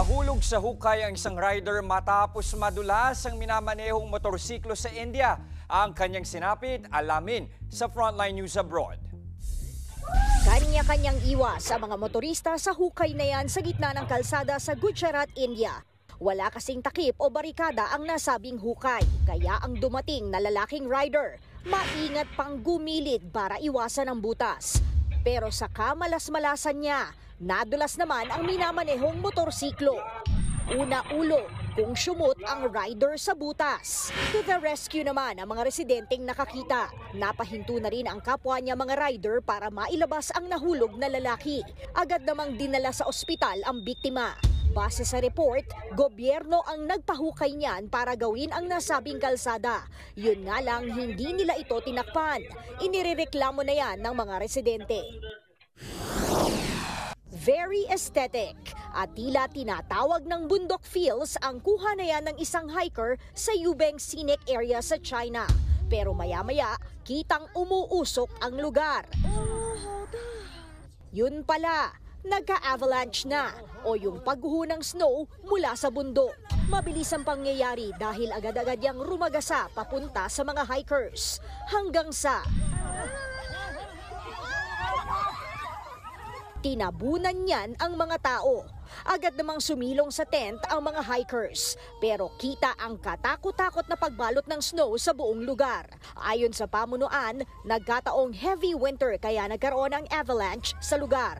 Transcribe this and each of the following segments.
Nahulog sa hukay ang isang rider matapos madulas ang minamanehong motorsiklo sa India. Ang kanyang sinapit, alamin sa Frontline News Abroad. Kanya-kanyang iwas sa mga motorista sa hukay na yan sa gitna ng kalsada sa Gujarat, India. Wala kasing takip o barikada ang nasabing hukay, kaya ang dumating na lalaking rider, maingat pang gumilid para iwasan ang butas. Pero sa kamalas-malasan niya, nadulas naman ang minamanehong motorsiklo. Una ulo kung sumut ang rider sa butas. To the rescue naman ang mga residenteng nakakita. Napahinto na rin ang kapwa niya mga rider para mailabas ang nahulog na lalaki. Agad namang dinala sa ospital ang biktima. Base sa report, gobyerno ang nagpahukay niyan para gawin ang nasabing kalsada. Yun nga lang, hindi nila ito tinakpan. Inirereklamo na yan ng mga residente. Very aesthetic at tila tinatawag ng bundok feels ang kuha na yan ng isang hiker sa Yubeng Scenic Area sa China. Pero maya-maya, kitang umuusok ang lugar. Yun pala, nagka-avalanche na o yung pagguho ng snow mula sa bundok. Mabilis ang pangyayari dahil agad-agad yang rumagasa papunta sa mga hikers. Hanggang sa tinabunan niyan ang mga tao. Agad namang sumilong sa tent ang mga hikers. Pero kita ang katakot-takot na pagbalot ng snow sa buong lugar. Ayon sa pamunuan, nagkataong heavy winter kaya nagkaroon ng avalanche sa lugar.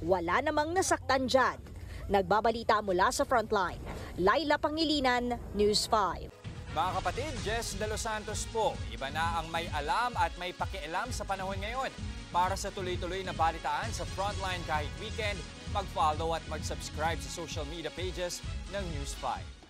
Wala namang nasaktan dyan. Nagbabalita mula sa Frontline. Laila Pangilinan, News 5. Mga kapatid, Jess De Los Santos po. Iba na ang may alam at may pakialam sa panahon ngayon. Para sa tuloy-tuloy na balitaan sa Frontline kahit weekend, mag-follow at mag-subscribe sa social media pages ng News 5.